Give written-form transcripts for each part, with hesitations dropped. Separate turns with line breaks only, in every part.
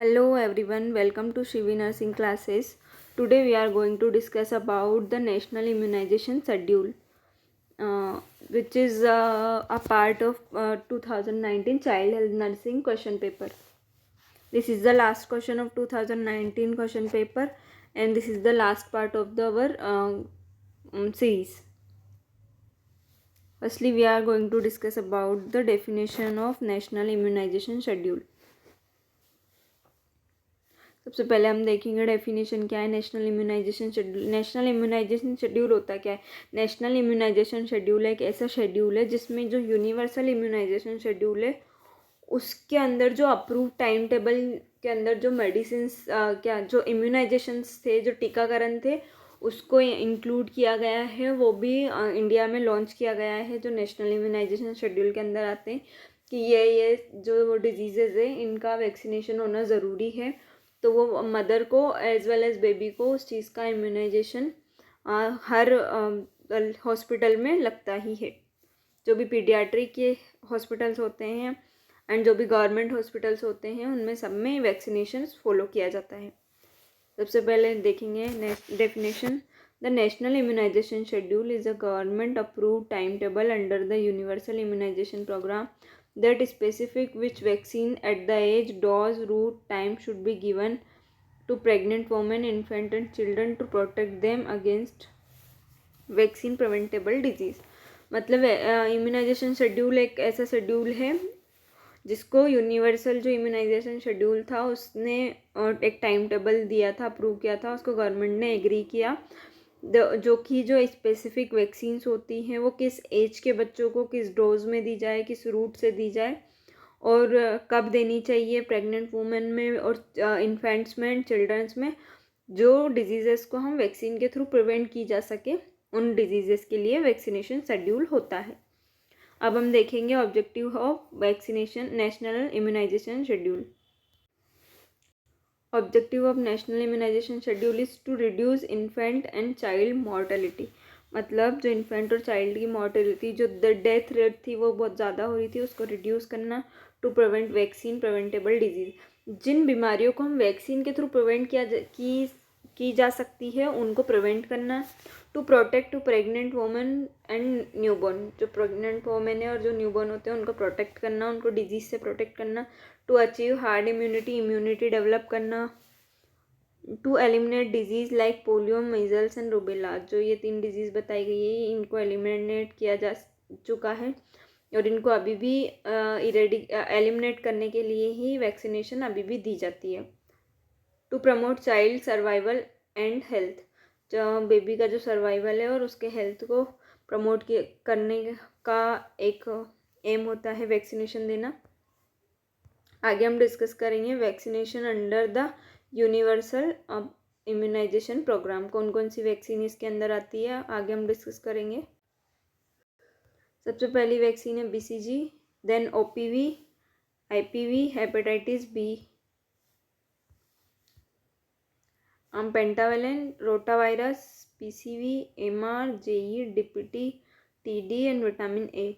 Hello everyone, welcome to Shivi Nursing classes. Today we are going to discuss about the National Immunization Schedule, uh, which is a part of 2019 Child Health Nursing question paper. This is the last question of 2019 question paper, and this is the last part of our series. Firstly, we are going to discuss about the definition of National Immunization Schedule. सबसे पहले हम देखेंगे definition क्या है national immunisation schedule. National immunisation schedule होता क्या है? National immunisation schedule एक ऐसा शेड्यूल है जिसमें जो यूनिवर्सल इम्यूनाइजेशन शेड्यूल है उसके अंदर जो अप्रूव टाइम टेबल के अंदर जो मेडिसिन्स क्या जो इम्यूनाइजेशंस थे, जो टीकाकरण थे, उसको इंक्लूड किया गया है। वो भी इंडिया में लॉन्च किया गया है, जो नेशनल इम्यूनाइजेशन शेड्यूल के अंदर आते हैं कि ये जो डिजीज़ेज़ है इनका वैक्सीनेशन होना ज़रूरी है। तो वो मदर को एज वेल एज़ बेबी को उस चीज़ का इम्यूनाइजेशन हर हॉस्पिटल में लगता ही है। जो भी पीडियाट्रिक के हॉस्पिटल्स होते हैं एंड जो भी गवर्नमेंट हॉस्पिटल्स होते हैं उनमें सब में वैक्सीनेशन फॉलो किया जाता है। सबसे पहले देखेंगे definition. The national immunisation schedule is a government approved timetable under the universal immunisation programme that specific which vaccine at the age, dose, route, time should be given to pregnant women, infant and children to protect them against vaccine preventable disease. मतलब immunisation schedule एक ऐसा schedule है जिसको universal जो immunisation schedule था उसने एक time table दिया था, अप्रूव किया था, उसको गवर्नमेंट ने एग्री किया। जो कि जो स्पेसिफिक वैक्सीन्स होती हैं वो किस एज के बच्चों को किस डोज में दी जाए, किस रूट से दी जाए और कब देनी चाहिए प्रेग्नेंट वुमेन में और इन्फेंट्स में एंड चिल्ड्रंस में, जो डिजीज़ेस को हम वैक्सीन के थ्रू प्रिवेंट की जा सके उन डिजीज़ेस के लिए वैक्सीनेशन शेड्यूल होता है। अब हम देखेंगे objective of vaccination national immunisation schedule. Objective of national immunisation schedule is to reduce infant and child mortality. मतलब जो इन्फेंट और चाइल्ड की मॉर्टेलिटी, जो डेथ रेट थी वो बहुत ज़्यादा हो रही थी, उसको रिड्यूस करना। To prevent vaccine preventable diseases, जिन बीमारियों को हम वैक्सीन के थ्रू प्रिवेंट की जा सकती है उनको प्रिवेंट करना। To protect to pregnant women and newborn, जो प्रेग्नेंट वोमेन है और जो न्यूबॉर्न होते हैं उनको प्रोटेक्ट करना, उनको डिजीज़ से प्रोटेक्ट करना। To achieve herd immunity develop करना। To eliminate disease like polio, measles and rubella, जो ये 3 डिजीज़ बताई गई है इनको एलिमिनेट किया जा चुका है और इनको अभी भी एलिमिनेट करने के लिए ही वैक्सीनेशन अभी भी दी जाती है। To promote child survival and health, जो बेबी का जो सर्वाइवल है और उसके हेल्थ को प्रमोट करने का एक एम होता है वैक्सीनेशन देना। आगे हम डिस्कस करेंगे vaccination under the universal immunisation programme, कौन कौन सी वैक्सीन इसके अंदर आती है आगे हम डिस्कस करेंगे। सबसे पहली वैक्सीन है BCG, then OPV, IPV, hepatitis B, pentavalent, rotavirus, PCV, MR, JE, DPT, TD and vitamin A.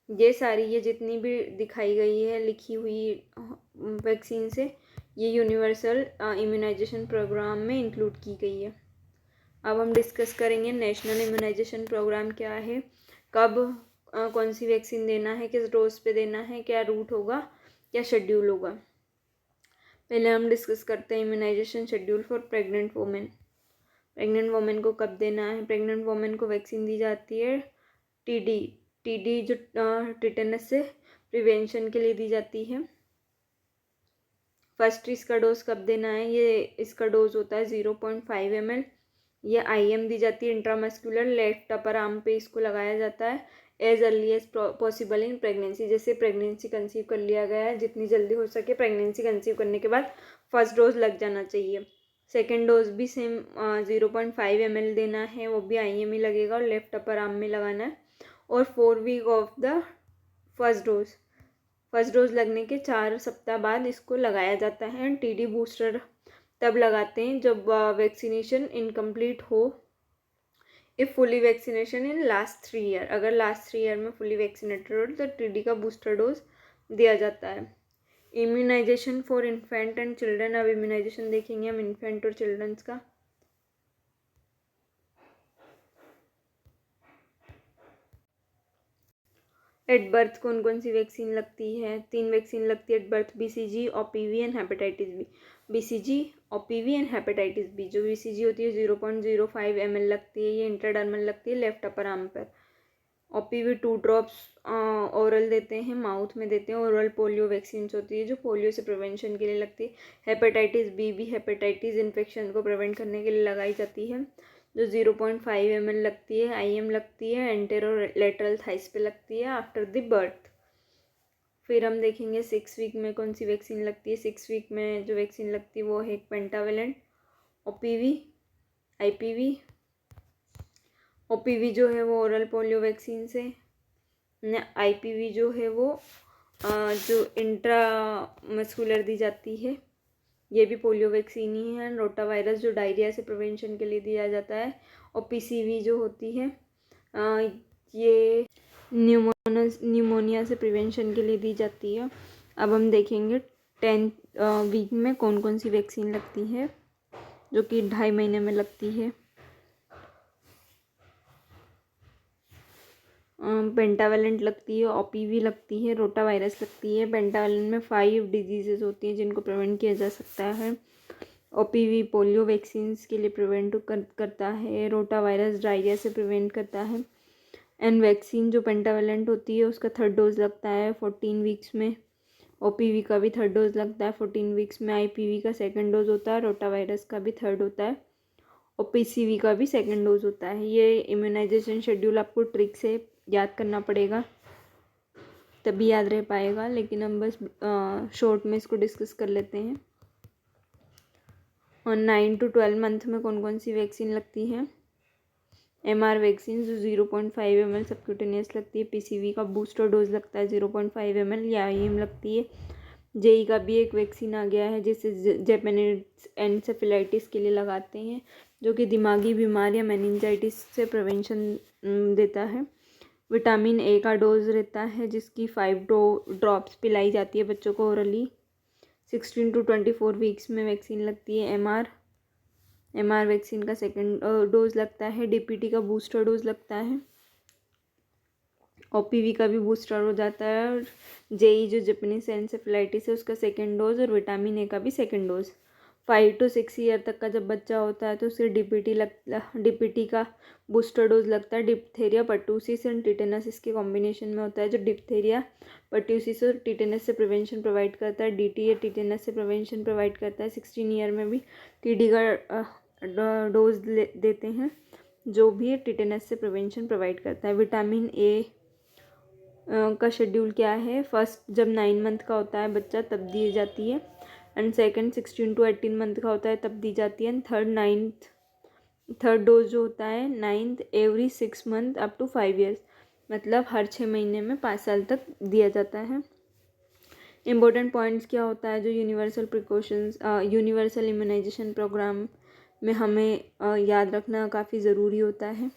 ये सारी ये जितनी भी दिखाई गई है लिखी हुई वैक्सीन से ये यूनिवर्सल इम्यूनाइजेशन प्रोग्राम में इंक्लूड की गई है। अब हम डिस्कस करेंगे नेशनल इम्यूनाइजेशन प्रोग्राम क्या है, कब कौन सी वैक्सीन देना है, किस डोज पे देना है, क्या रूट होगा, क्या शेड्यूल होगा। पहले हम डिस्कस करते हैं immunisation schedule for pregnant women. Pregnant women को कब देना है? प्रेग्नेंट वोमेन को वैक्सीन दी जाती है टीडी जो टिटेनस से प्रिवेंशन के लिए दी जाती है। फर्स्ट इसका डोज कब देना है? ये इसका डोज होता है 0.5 ml। ये IM दी जाती है इंट्रामस्कुलर, लेफ्ट अपर आर्म पे इसको लगाया जाता है as early as possible in pregnancy. जैसे प्रेगनेंसी कंसीव कर लिया गया है, जितनी जल्दी हो सके प्रेगनेंसी कंसीव करने के बाद फर्स्ट डोज लग जाना चाहिए। सेकेंड डोज भी सेम 0.5 ml देना है, वो भी IM ही लगेगा और लेफ्ट अपर आर्म में लगाना है। और 4 week of the first dose लगने के 4 सप्ताह बाद इसको लगाया जाता है। एंड TD बूस्टर तब लगाते हैं जब वैक्सीनेशन इनकम्प्लीट हो। If fully vaccination in last 3 year, अगर लास्ट 3 ईयर में फुली वैक्सीनेटेड हो तो TD का बूस्टर डोज दिया जाता है। Immunisation for infant and children. अब इम्यूनाइजेशन देखेंगे हम इन्फेंट और चिल्ड्रंस का। एट बर्थ कौन कौन सी वैक्सीन लगती है? 3 वैक्सीन लगती है at birth, BCG, OPV and hepatitis B. BCG, OPV and hepatitis B. जो BCG होती है 0.05 ml लगती है, ये इंट्राडर्मल लगती है लेफ्ट अपर आर्म पर। OPV 2 ड्रॉप्स ओरल देते हैं, माउथ में देते हैं। ओरल पोलियो वैक्सीन होती है जो पोलियो से प्रिवेंशन के लिए लगती है। हेपेटाइटिस बी भी हेपेटाइटिस इन्फेक्शन को प्रिवेंट करने के लिए लगाई जाती है, जो 0.5 ml लगती है। IM लगती है, एंटेरो लेटरल थाइस पे लगती है आफ्टर द बर्थ। फिर हम देखेंगे 6 वीक में कौन सी वैक्सीन लगती है। 6 वीक में जो वैक्सीन लगती है वो है पेंटावेलेंट, OPV, IPV। OPV जो है वो ओरल पोलियो वैक्सीन से, IPV जो है वो जो इंट्रा मस्कुलर दी जाती है, ये भी पोलियो वैक्सीन ही है। रोटा वायरस जो डायरिया से प्रिवेंशन के लिए दिया जाता है। और PCV जो होती है ये न्यूमोनिया से प्रिवेंशन के लिए दी जाती है। अब हम देखेंगे 10 वीक में कौन कौन सी वैक्सीन लगती है, जो कि 2.5 महीने में लगती है। पेंटावेलेंट लगती है, OPV लगती है, रोटा वायरस लगती है। पेंटावेलेंट में 5 डिजीजेज होती हैं जिनको प्रिवेंट किया जा सकता है। OPV पोलियो वैक्सीन्स के लिए प्रिवेंट करता है। रोटा वायरस डायरिया से प्रिवेंट करता है। एंड वैक्सीन जो पेंटावेलेंट होती है उसका 3rd डोज लगता है 14 वीक्स में। OPV का भी 3rd डोज लगता है 14 वीक्स में। IPV का 2nd डोज होता है। रोटा वायरस का भी 3rd होता है। और PCV का भी 2nd डोज होता है। ये इम्यूनाइजेशन शेड्यूल आपको ट्रिक से याद करना पड़ेगा, तभी याद रह पाएगा, लेकिन हम बस शॉर्ट में इसको डिस्कस कर लेते हैं। और 9 to 12 मंथ में कौन कौन सी वैक्सीन लगती है? MR वैक्सीन जो 0.5 ml सबक्यूटेनियस लगती है। PCV का बूस्टर डोज लगता है 0.5 ml या IM लगती है। जेई का भी एक वैक्सीन आ गया है जिसे जेपेनिस एनसेफेलाइटिस के लिए लगाते हैं, जो कि दिमागी बीमारी या मेनिंजाइटिस से प्रिवेंशन देता है। विटामिन A का डोज रहता है जिसकी 5 ड्रॉप्स पिलाई जाती है बच्चों को ओरली। 16 to 24 वीक्स में वैक्सीन लगती है। MR वैक्सीन का 2nd डोज लगता है। DPT का बूस्टर डोज लगता है। OPV का भी बूस्टर हो जाता है। और जेई जो जापानीज एनसेफेलाइटिस है उसका 2nd डोज, और विटामिन A का भी 2nd डोज। 5 to 6 ईयर तक का जब बच्चा होता है तो उसे DPT का बूस्टर डोज लगता है। डिप्थेरिया, पर्टूसिस एंड टिटेनस इसके कॉम्बिनेशन में होता है, जो डिप्थेरिया, पर्टूसिस और टिटेनस से प्रिवेंशन प्रोवाइड करता है। DTA टिटेनस से प्रिवेंशन प्रोवाइड करता है। 16 ईयर में भी TD का डोज देते हैं, जो भी टिटेनस से प्रिवेंशन प्रोवाइड करता है। विटामिन A का शेड्यूल क्या है? फर्स्ट जब 9 मंथ का होता है बच्चा तब दी जाती है। एंड 2nd 16 to 18 मंथ का होता है तब दी जाती है। एंड थर्ड डोज जो होता है 9th every 6 month up to 5 years, मतलब हर 6 महीने में 5 साल तक दिया जाता है। इम्पोर्टेंट पॉइंट्स क्या होता है जो यूनिवर्सल इम्यूनाइजेशन प्रोग्राम में हमें याद रखना काफ़ी ज़रूरी होता है।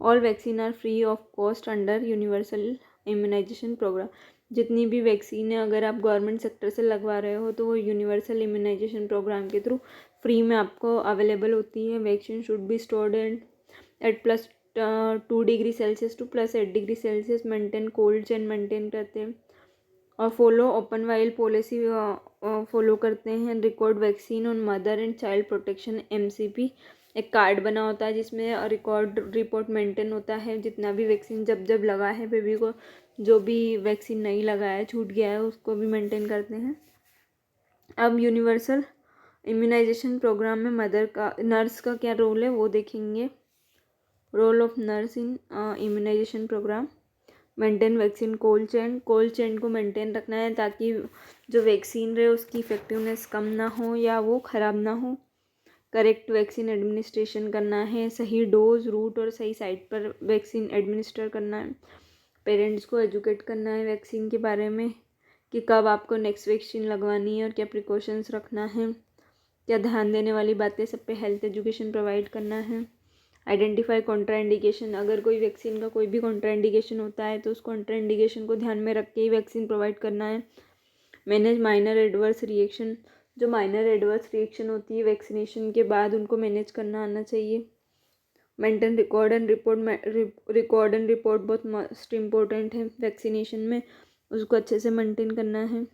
All vaccine are free of cost under universal immunisation programme. जितनी भी वैक्सीन है अगर आप गवर्नमेंट सेक्टर से लगवा रहे हो तो वो यूनिवर्सल इम्यूनाइजेशन प्रोग्राम के थ्रू फ्री में आपको अवेलेबल होती है। Vaccine should be stored at +2 degree Celsius to +8 degree Celsius. Maintain cold chain maintain करते हैं और follow open vial policy follow करते हैं। Record vaccine on mother and child protection MCP एक कार्ड बना होता है जिसमें रिपोर्ट मेंटेन होता है, जितना भी वैक्सीन जब लगा है बेबी को, जो भी वैक्सीन नहीं लगाया है छूट गया है उसको भी मेंटेन करते हैं। अब यूनिवर्सल इम्यूनाइजेशन प्रोग्राम में नर्स का क्या रोल है वो देखेंगे। Role of nurse in immunisation programme. Maintain vaccine cold chain को मेंटेन रखना है ताकि जो वैक्सीन रहे उसकी इफेक्टिवनेस कम ना हो या वो ख़राब ना हो। करेक्ट वैक्सीन एडमिनिस्ट्रेशन करना है, सही डोज, रूट और सही साइट पर वैक्सीन एडमिनिस्टर करना है। पेरेंट्स को एजुकेट करना है वैक्सीन के बारे में कि कब आपको नेक्स्ट वैक्सीन लगवानी है और क्या प्रिकॉशंस रखना है, क्या ध्यान देने वाली बातें, सब पे हेल्थ एजुकेशन प्रोवाइड करना है। आइडेंटिफाई कॉन्ट्राइंडिकेशन, अगर कोई वैक्सीन का कोई भी कॉन्ट्राइंडिकेशन होता है तो उस कॉन्ट्राइंडिकेशन को ध्यान में रख के ही वैक्सीन प्रोवाइड करना है। मैनेज माइनर एडवर्स रिएक्शन, जो माइनर एडवर्स रिएक्शन होती है वैक्सीनेशन के बाद उनको मैनेज करना आना चाहिए। मेंटेन रिकॉर्ड एंड रिपोर्ट बहुत मोस्ट इम्पोर्टेंट है वैक्सीनेशन में, उसको अच्छे से मेंटेन करना है।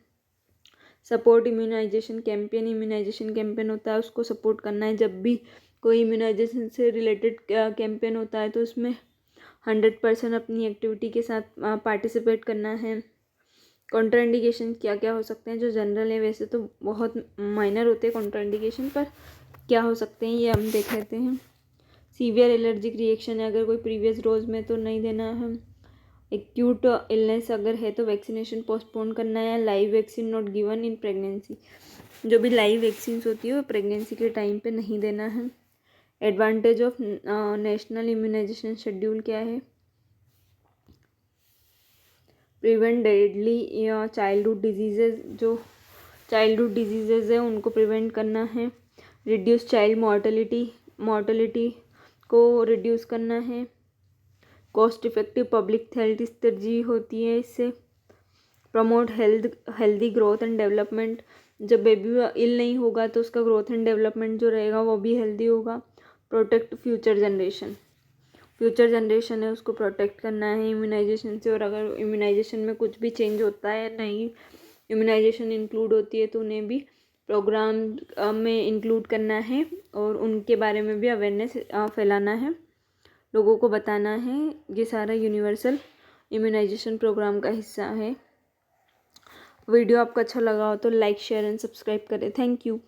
सपोर्ट इम्यूनाइजेशन कैंपेन होता है, उसको सपोर्ट करना है। जब भी कोई इम्यूनाइजेशन से रिलेटेड कैंपेन होता है तो उसमें 100% अपनी एक्टिविटी के साथ पार्टिसिपेट करना है। कॉन्ट्राइंडिकेशन क्या क्या हो सकते हैं, जो जनरल है, वैसे तो बहुत माइनर होते हैं कॉन्ट्राइंडिकेशन, पर क्या हो सकते हैं ये हम देख लेते हैं। सीवियर एलर्जिक रिएक्शन है, अगर कोई प्रीवियस डोज में तो नहीं देना है। एक्यूट इलनेस अगर है तो वैक्सीनेशन पोस्टपोन करना है। Live vaccine not given in pregnancy, जो भी लाइव वैक्सीन होती है वो प्रेगनेंसी के टाइम पे नहीं देना है। Advantage of national immunisation schedule क्या है? प्रिवेंट डेडली चाइल्डहुड डिजीजेज, जो चाइल्डहुड डिजीजेज है उनको प्रिवेंट करना है। रिड्यूस चाइल्ड मॉर्टेलिटी को रिड्यूस करना है। कॉस्ट इफेक्टिव पब्लिक हेल्थ तरजीह होती है इससे। Promote healthy growth and development, जब बेबी इल नहीं होगा तो उसका ग्रोथ एंड डेवलपमेंट जो रहेगा वो भी हेल्दी होगा। प्रोटेक्ट फ्यूचर जनरेशन है उसको प्रोटेक्ट करना है इम्यूनाइजेशन से। और अगर इम्यूनाइजेशन में कुछ भी चेंज होता है, नई इम्यूनाइजेशन इंक्लूड होती है तो उन्हें भी प्रोग्राम में इंक्लूड करना है और उनके बारे में भी अवेयरनेस फैलाना है, लोगों को बताना है। ये सारा यूनिवर्सल इम्यूनाइजेशन प्रोग्राम का हिस्सा है। वीडियो आपको अच्छा लगा हो तो लाइक शेयर एंड सब्सक्राइब करें। Thank you.